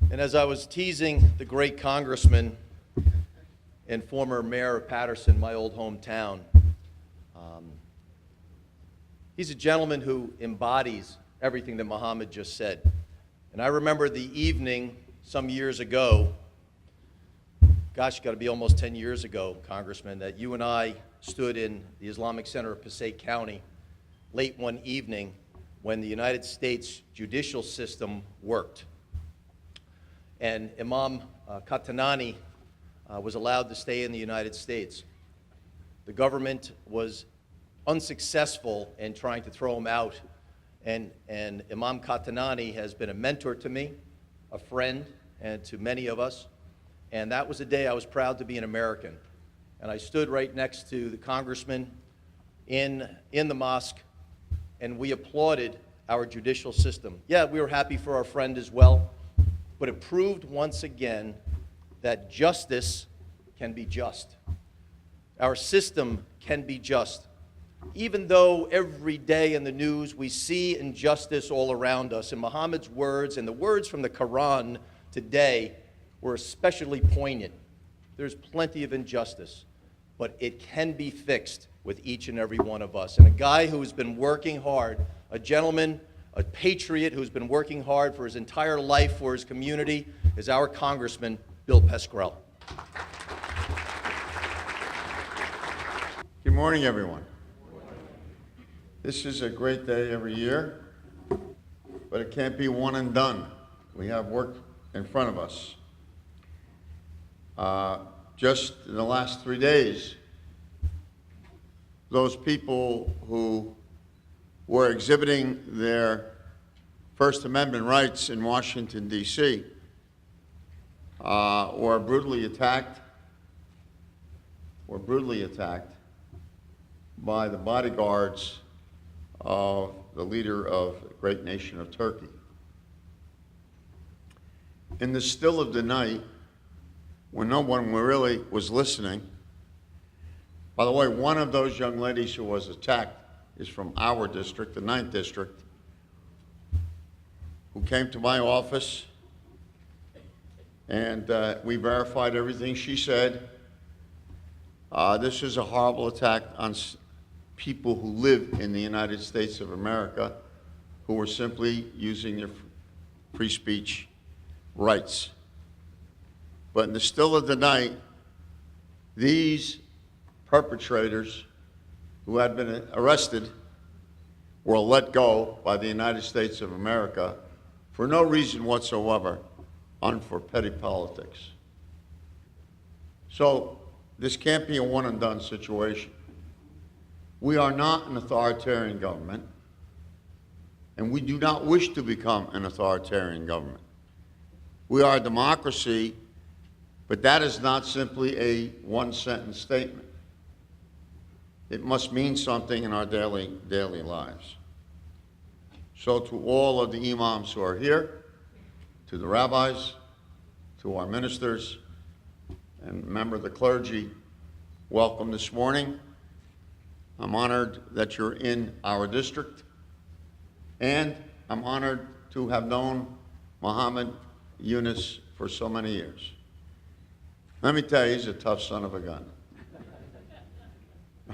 And as I was teasing the great congressman and former mayor of Patterson, my old hometown, he's a gentleman who embodies everything that Muhammad just said. And I remember the evening some years ago, gosh, got to be almost 10 years ago, Congressman, that you and I stood in the Islamic Center of Passaic County late one evening when the United States judicial system worked. And Imam Qatanani was allowed to stay in the United States. The government was unsuccessful in trying to throw him out, and Imam Qatanani has been a mentor to me, a friend, and to many of us. And that was a day I was proud to be an American. And I stood right next to the congressman in the mosque, and we applauded our judicial system. Yeah, we were happy for our friend as well, but it proved once again that justice can be just. Our system can be just. Even though every day in the news we see injustice all around us, and Muhammad's words and the words from the Quran today were especially poignant. There's plenty of injustice, but it can be fixed with each and every one of us. And a guy who has been working hard, a gentleman, a patriot who's been working hard for his entire life for his community, is our Congressman, Bill Pascrell. Good morning, everyone. This is a great day every year, but it can't be one and done. We have work in front of us. Just in the last 3 days, those people who were exhibiting their First Amendment rights in Washington, D.C., were brutally attacked by the bodyguards of the leader of the great nation of Turkey. In the still of the night, when no one really was listening, by the way, one of those young ladies who was attacked is from our district, the 9th District, who came to my office, and we verified everything she said. This is a horrible attack on people who live in the United States of America who were simply using their free speech rights. But in the still of the night, these perpetrators who had been arrested were let go by the United States of America for no reason whatsoever, for petty politics. So this can't be a one and done situation. We are not an authoritarian government, and we do not wish to become an authoritarian government. We are a democracy, but that is not simply a one-sentence statement. It must mean something in our daily lives. So to all of the imams who are here, to the rabbis, to our ministers, and member of the clergy, welcome this morning. I'm honored that you're in our district, and I'm honored to have known Muhammad Yunus for so many years. Let me tell you, he's a tough son of a gun.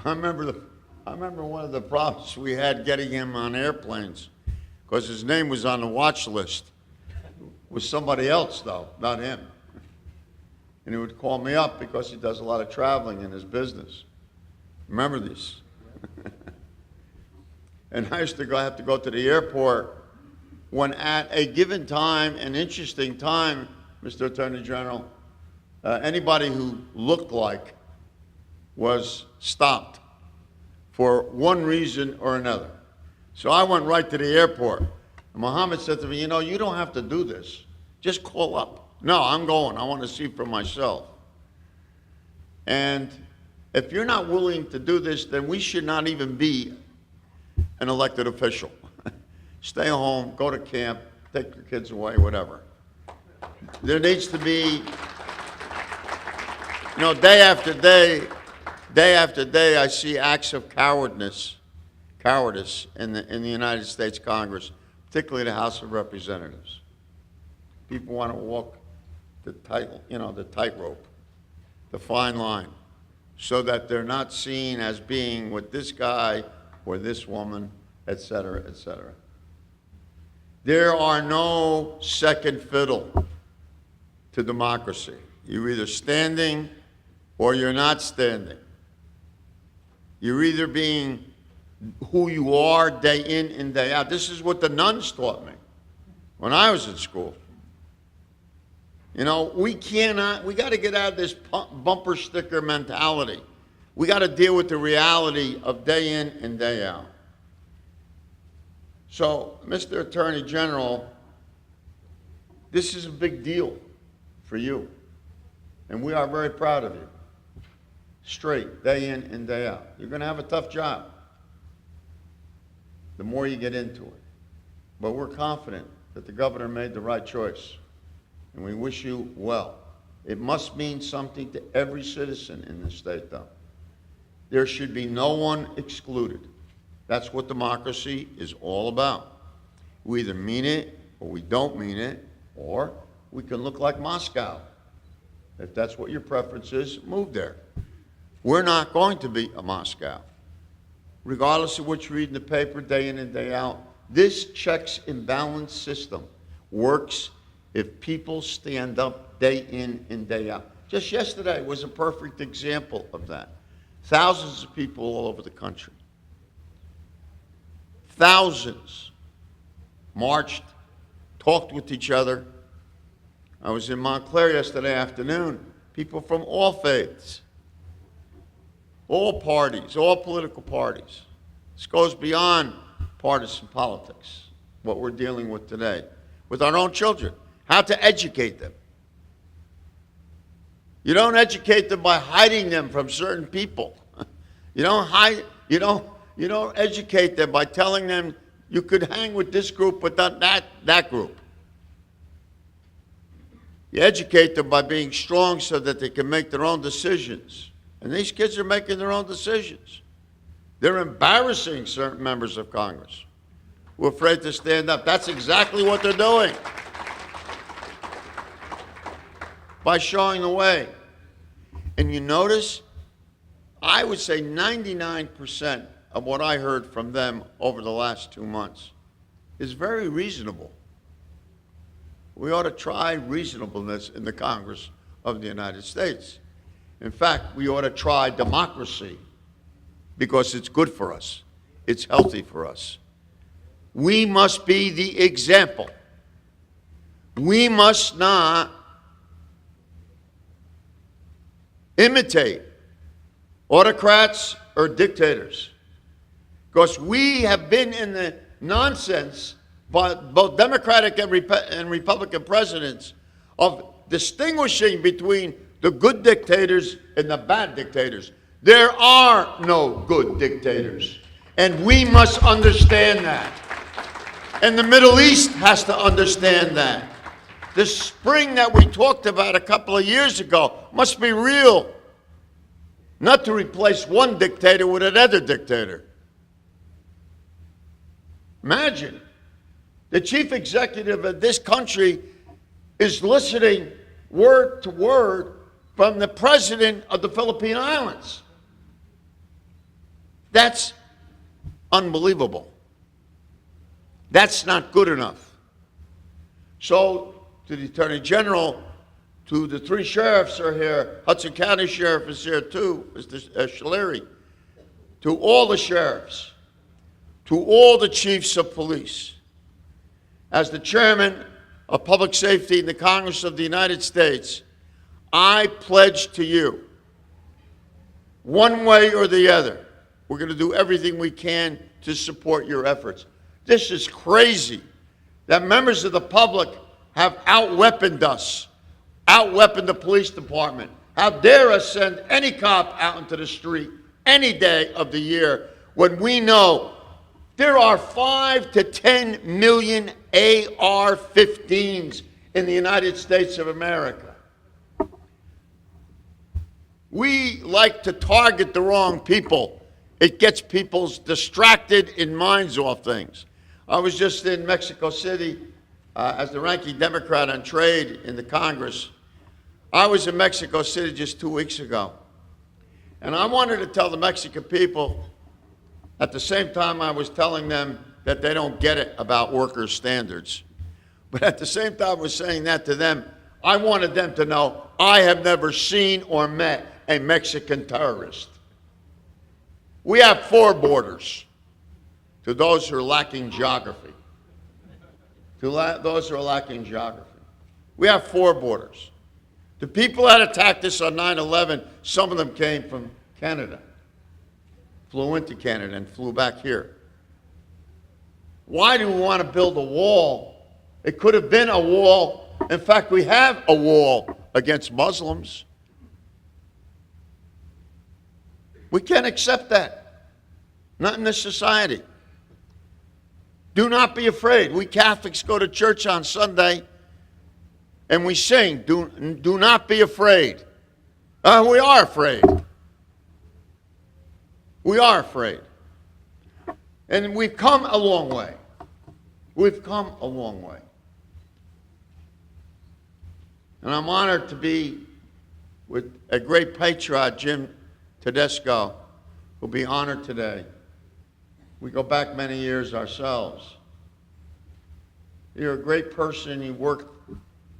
I remember one of the problems we had getting him on airplanes, because his name was on the watch list. It was somebody else, though, not him. And he would call me up because he does a lot of traveling in his business. Remember this? And I used to have to go to the airport when at a given time, an interesting time, Mr. Attorney General, anybody who looked like was stopped for one reason or another. So I went right to the airport. And Muhammad said to me, you know, you don't have to do this. Just call up. No, I'm going. I want to see for myself. And if you're not willing to do this, then we should not even be an elected official. Stay home, go to camp, take your kids away, whatever. There needs to be, you know, day after day, I see acts of cowardice in the United States Congress, particularly the House of Representatives. People want to walk the tightrope, the fine line, so that they're not seen as being with this guy or this woman, et cetera, et cetera. There are no second fiddle to democracy. You're either standing or you're not standing. You're either being who you are day in and day out. This is what the nuns taught me when I was in school. You know, we got to get out of this bumper sticker mentality. We got to deal with the reality of day in and day out. So, Mr. Attorney General, this is a big deal for you, and we are very proud of you. Straight, day in and day out. You're going to have a tough job the more you get into it. But we're confident that the governor made the right choice, and we wish you well. It must mean something to every citizen in this state, though. There should be no one excluded. That's what democracy is all about. We either mean it or we don't mean it, or we can look like Moscow. If that's what your preference is, move there. We're not going to be a Moscow. Regardless of what you read in the paper day in and day out, this checks and balance system works if people stand up day in and day out. Just yesterday was a perfect example of that. Thousands of people all over the country. Thousands marched, talked with each other. I was in Montclair yesterday afternoon. People from all faiths, all parties, all political parties. This goes beyond partisan politics, what we're dealing with today, with our own children, how to educate them. You don't educate them by hiding them from certain people. You don't educate them by telling them you could hang with this group but not that group. You educate them by being strong so that they can make their own decisions. And these kids are making their own decisions. They're embarrassing certain members of Congress who are afraid to stand up. That's exactly what they're doing by showing the way. And you notice, I would say 99% of what I heard from them over the last 2 months is very reasonable. We ought to try reasonableness in the Congress of the United States. In fact, we ought to try democracy because it's good for us. It's healthy for us. We must be the example. We must not imitate autocrats or dictators, because we have been in the nonsense by both Democratic and Republican presidents of distinguishing between the good dictators and the bad dictators. There are no good dictators, and we must understand that. And the Middle East has to understand that. The spring that we talked about a couple of years ago must be real, not to replace one dictator with another dictator. Imagine, the chief executive of this country is listening word to word from the president of the Philippine Islands. That's unbelievable. That's not good enough. So, to the Attorney General, to the 3 sheriffs are here, Hudson County Sheriff is here too, Mr. Shaleri, to all the sheriffs, to all the chiefs of police. As the chairman of Public Safety in the Congress of the United States, I pledge to you, one way or the other, we're going to do everything we can to support your efforts. This is crazy that members of the public have outweaponed us, outweaponed the police department. How dare us send any cop out into the street any day of the year when we know there are 5 to 10 million AR-15s in the United States of America. We like to target the wrong people. It gets people distracted and minds off things. I was just in Mexico City as the ranking Democrat on trade in the Congress, I was in Mexico City just 2 weeks ago. And I wanted to tell the Mexican people, at the same time I was telling them that they don't get it about workers' standards. But at the same time I was saying that to them, I wanted them to know I have never seen or met a Mexican terrorist. We have 4 borders, to those who are lacking geography. Those who are lacking geography. We have 4 borders. The people that attacked us on 9/11, some of them came from Canada, flew into Canada and flew back here. Why do we want to build a wall? It could have been a wall. In fact, we have a wall against Muslims. We can't accept that. Not in this society. Do not be afraid. We Catholics go to church on Sunday and we sing, do not be afraid. We are afraid. We are afraid. And we've come a long way. We've come a long way. And I'm honored to be with a great patriot, Jim Tedesco, who'll be honored today. We go back many years ourselves. You're a great person. You worked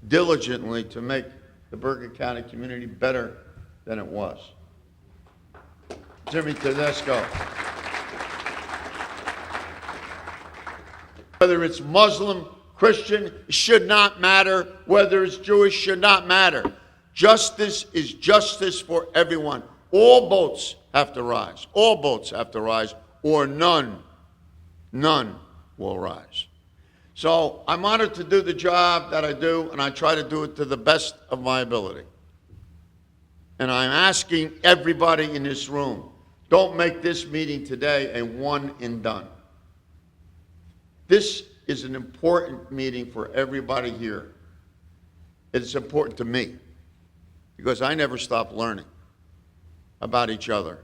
diligently to make the Bergen County community better than it was. Jimmy Tedesco. Whether it's Muslim, Christian, should not matter. Whether it's Jewish, should not matter. Justice is justice for everyone. All boats have to rise. All boats have to rise, or none will rise. So I'm honored to do the job that I do, and I try to do it to the best of my ability. And I'm asking everybody in this room, don't make this meeting today a one and done. This is an important meeting for everybody here. It's important to me because I never stop learning about each other.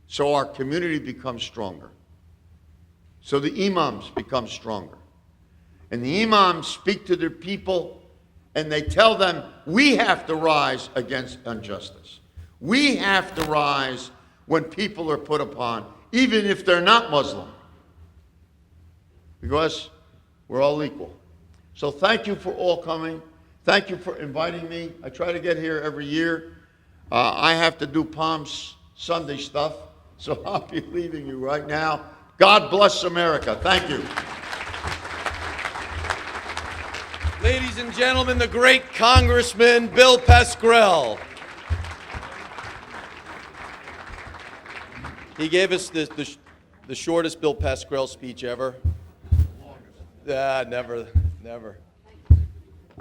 So our community becomes stronger. So the imams become stronger. And the imams speak to their people and they tell them, we have to rise against injustice. We have to rise when people are put upon, even if they're not Muslim. Because we're all equal. So thank you for all coming. Thank you for inviting me. I try to get here every year. I have to do Palm Sunday stuff, so I'll be leaving you right now. God bless America. Thank you. Ladies and gentlemen, the great Congressman Bill Pascrell. He gave us the shortest Bill Pascrell speech ever. Never.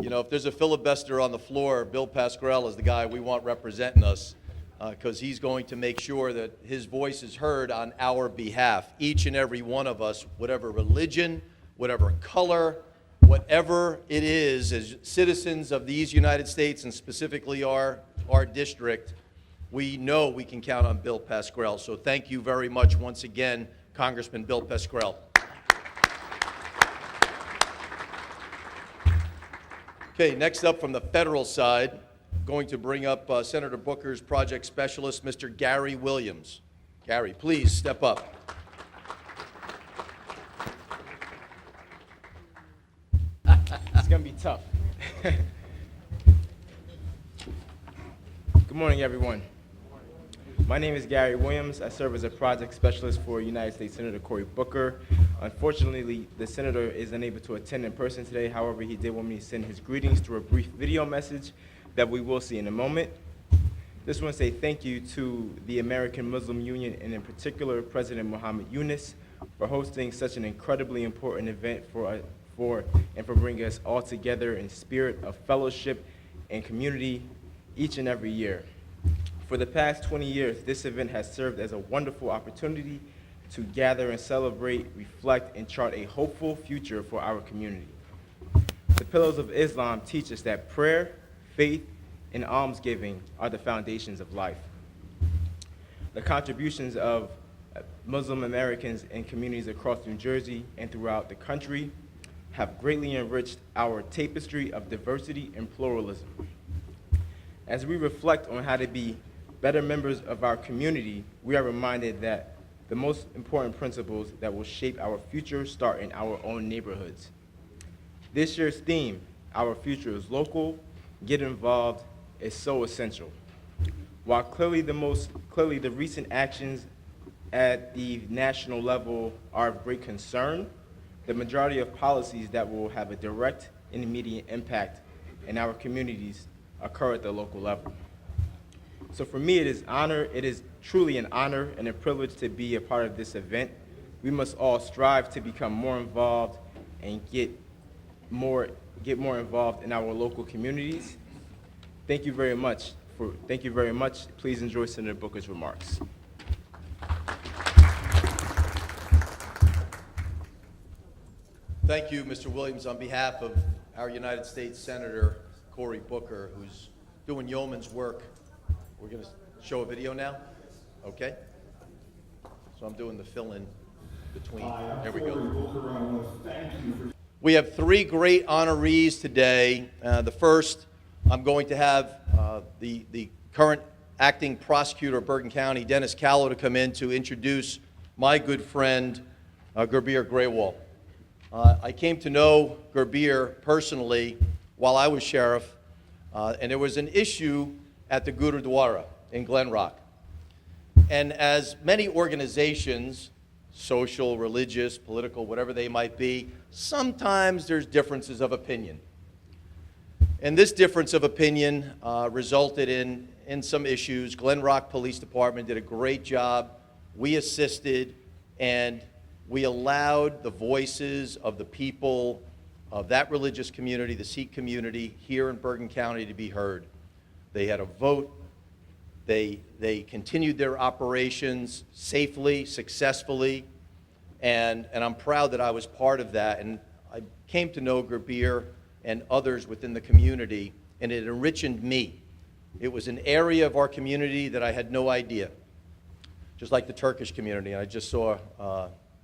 You know, if there's a filibuster on the floor, Bill Pascrell is the guy we want representing us because he's going to make sure that his voice is heard on our behalf. Each and every one of us, whatever religion, whatever color, whatever it is, as citizens of these United States and specifically our district, we know we can count on Bill Pascrell. So thank you very much once again, Congressman Bill Pascrell. Okay, next up from the federal side, going to bring up Senator Booker's project specialist, Mr. Gary Williams. Gary, please step up. It's going to be tough. Good morning, everyone. My name is Gary Williams. I serve as a project specialist for United States Senator Cory Booker. Unfortunately, the senator is unable to attend in person today. However, he did want me to send his greetings through a brief video message that we will see in a moment. Just want to say thank you to the American Muslim Union and in particular President Muhammad Yunus for hosting such an incredibly important event for bringing us all together in spirit of fellowship and community each and every year. For the past 20 years, this event has served as a wonderful opportunity to gather and celebrate, reflect, and chart a hopeful future for our community. The pillars of Islam teach us that prayer, faith, and almsgiving are the foundations of life. The contributions of Muslim Americans and communities across New Jersey and throughout the country have greatly enriched our tapestry of diversity and pluralism. As we reflect on how to be better members of our community, we are reminded that the most important principles that will shape our future start in our own neighborhoods. This year's theme, Our Future is Local, Get Involved, is so essential. While clearly the recent actions at the national level are of great concern, the majority of policies that will have a direct and immediate impact in our communities occur at the local level. So for me, it is truly an honor and a privilege to be a part of this event. We must all strive to become more involved and get more involved in our local communities. Thank you very much. Please enjoy Senator Booker's remarks. Thank you, Mr. Williams. On behalf of our United States Senator Cory Booker, who's doing yeoman's work, we're going to show a video now? Okay. So I'm doing the fill-in between. There we go. We have three great honorees today. The first, I'm going to have the current acting prosecutor of Bergen County, Dennis Callow, to come in to introduce my good friend, Gurbir Graywall. I came to know Gurbir personally while I was sheriff, and there was an issue at the Gurudwara in Glen Rock. And as many organizations, social, religious, political, whatever they might be, sometimes there's differences of opinion. And this difference of opinion resulted in some issues. Glen Rock Police Department did a great job. We assisted, and we allowed the voices of the people of that religious community, the Sikh community here in Bergen County, to be heard. They had a vote. They continued their operations safely, successfully, and I'm proud that I was part of that. And I came to know Gurbir and others within the community, and it enriched me. It was an area of our community that I had no idea, just like the Turkish community. And I just saw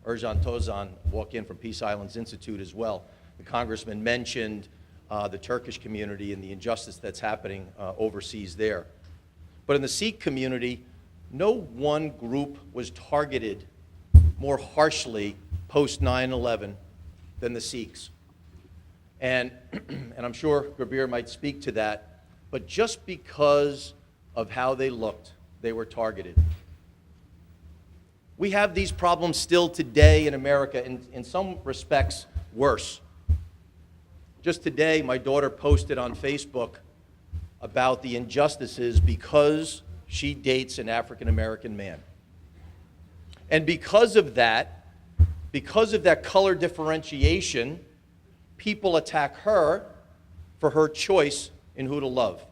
Ercan Tozan walk in from Peace Islands Institute as well. The congressman mentioned the Turkish community and the injustice that's happening overseas there. But in the Sikh community, no one group was targeted more harshly post 9/11 than the Sikhs. And I'm sure Gurbir might speak to that, but just because of how they looked, they were targeted. We have these problems still today in America, in some respects worse. Just today, my daughter posted on Facebook about the injustices because she dates an African-American man. And because of that color differentiation, people attack her for her choice in who to love.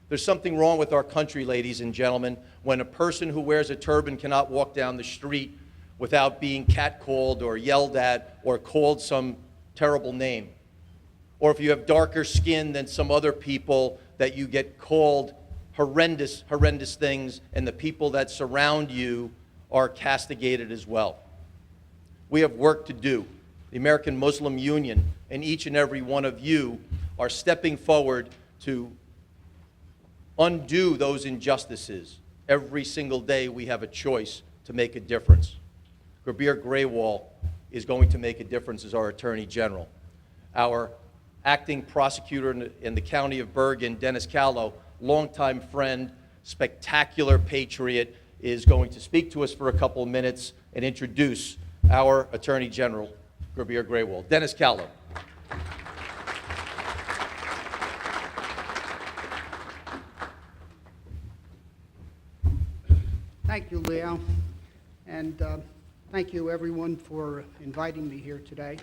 There's something wrong with our country, ladies and gentlemen, when a person who wears a turban cannot walk down the street without being catcalled or yelled at or called some terrible name. Or if you have darker skin than some other people, that you get called horrendous things, and the people that surround you are castigated as well. We have work to do. The American Muslim Union and each and every one of you are stepping forward to undo those injustices. Every single day we have a choice to make a difference. Gurbir Graywall is going to make a difference as our Attorney General. Our acting prosecutor in the county of Bergen, Dennis Callow, longtime friend, spectacular patriot, is going to speak to us for a couple of minutes and introduce our Attorney General, Gurbir Graywall. Dennis Callow. Thank you, Leo, and thank you everyone for inviting me here today.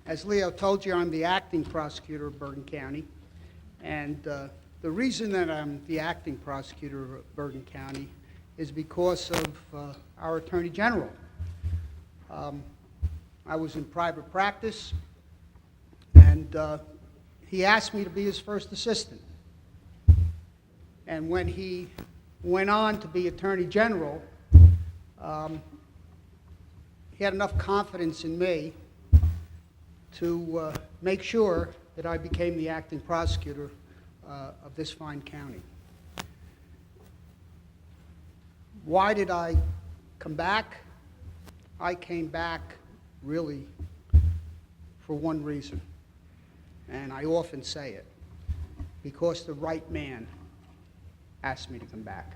As Leo told you, I'm the acting prosecutor of Bergen County, and the reason that I'm the acting prosecutor of Bergen County is because of our Attorney General. I was in private practice, and he asked me to be his first assistant. And when he went on to be Attorney General, he had enough confidence in me to make sure that I became the acting prosecutor of this fine county. Why did I come back? I came back really for one reason, and I often say it, because the right man asked me to come back.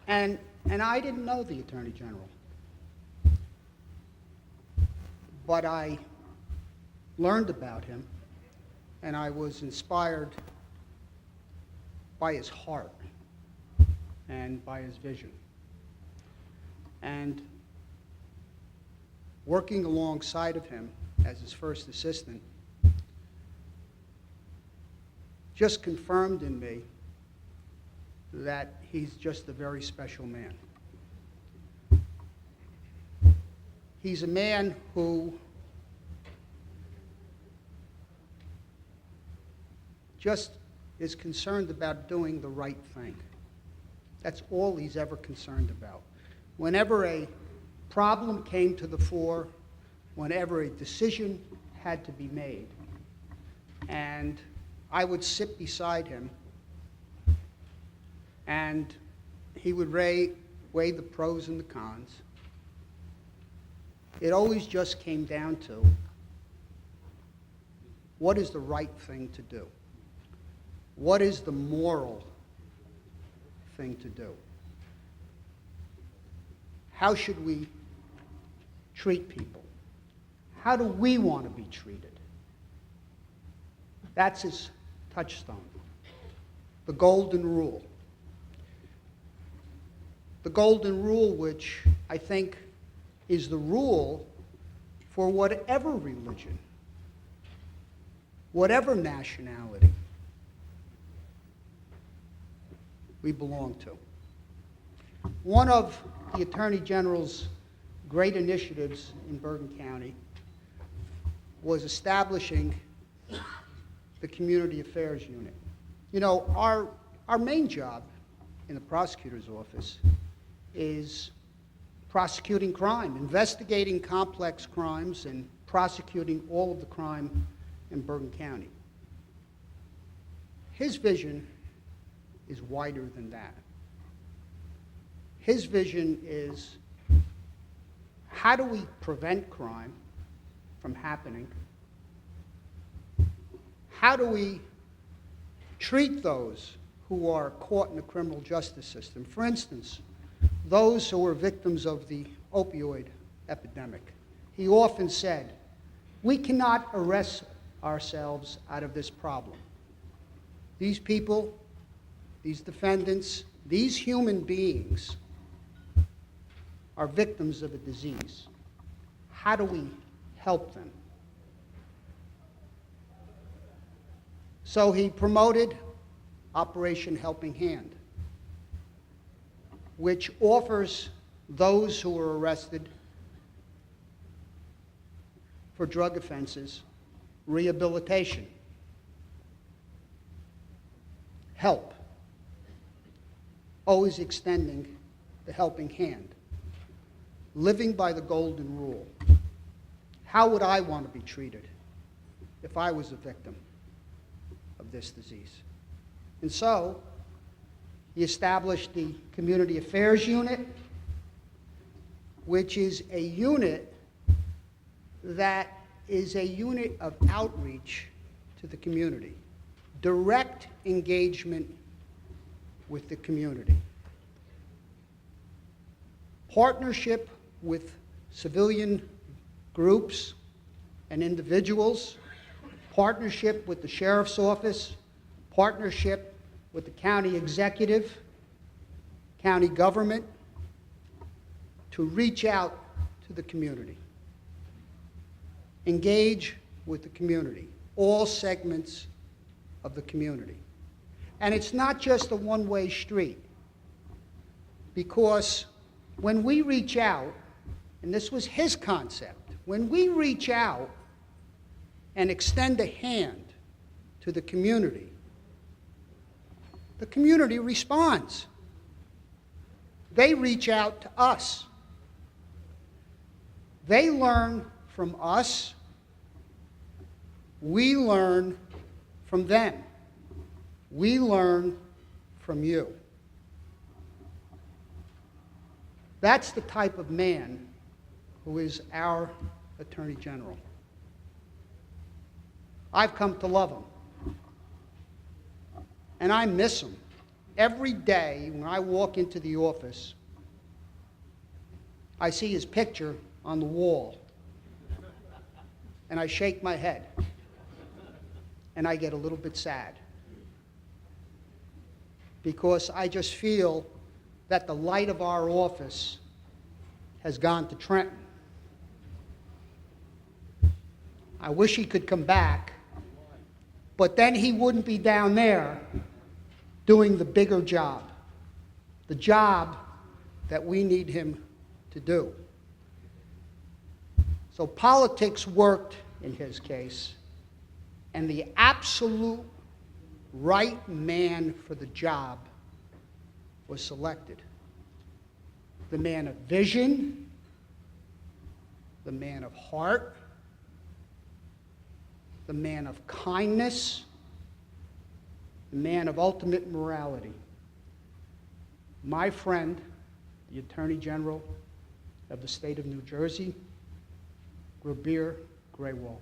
And I didn't know the Attorney General, but I learned about him, and I was inspired by his heart and by his vision. And working alongside of him as his first assistant just confirmed in me that he's just a very special man. He's a man who just is concerned about doing the right thing. That's all he's ever concerned about. Whenever a problem came to the fore, whenever a decision had to be made, and I would sit beside him, and he would weigh the pros and the cons. It always just came down to what is the right thing to do? What is the moral thing to do? How should we treat people? How do we want to be treated? That's his touchstone, the golden rule. The golden rule, which I think is the rule for whatever religion, whatever nationality we belong to. One of the Attorney General's great initiatives in Bergen County was establishing the Community Affairs Unit. You know, our main job in the prosecutor's office is prosecuting crime, investigating complex crimes, and prosecuting all of the crime in Bergen County. His vision is wider than that. His vision is, how do we prevent crime from happening? How do we treat those who are caught in the criminal justice system? For instance, those who were victims of the opioid epidemic. He often said, we cannot arrest ourselves out of this problem. These people, these defendants, these human beings are victims of a disease. How do we help them? So he promoted Operation Helping Hand, which offers those who are arrested for drug offenses rehabilitation, help, always extending the helping hand, living by the golden rule. How would I want to be treated if I was a victim of this disease? And so, he established the Community Affairs Unit, which is a unit that is a unit of outreach to the community, direct engagement with the community, partnership with civilian groups and individuals, partnership with the sheriff's office, partnership with the county executive, county government, to reach out to the community, engage with the community, all segments of the community. And it's not just a one-way street, because when we reach out, and this was his concept, when we reach out and extend a hand to the community, the community responds. They reach out to us. They learn from us. We learn from them. We learn from you. That's the type of man who is our Attorney General. I've come to love him. And I miss him. Every day when I walk into the office, I see his picture on the wall. And I shake my head. And I get a little bit sad. Because I just feel that the light of our office has gone to Trenton. I wish he could come back, but then he wouldn't be down there doing the bigger job, the job that we need him to do. So politics worked in his case, and the absolute right man for the job was selected. The man of vision, the man of heart, the man of kindness, the man of ultimate morality. My friend, the Attorney General of the state of New Jersey, Grabeer Graywall.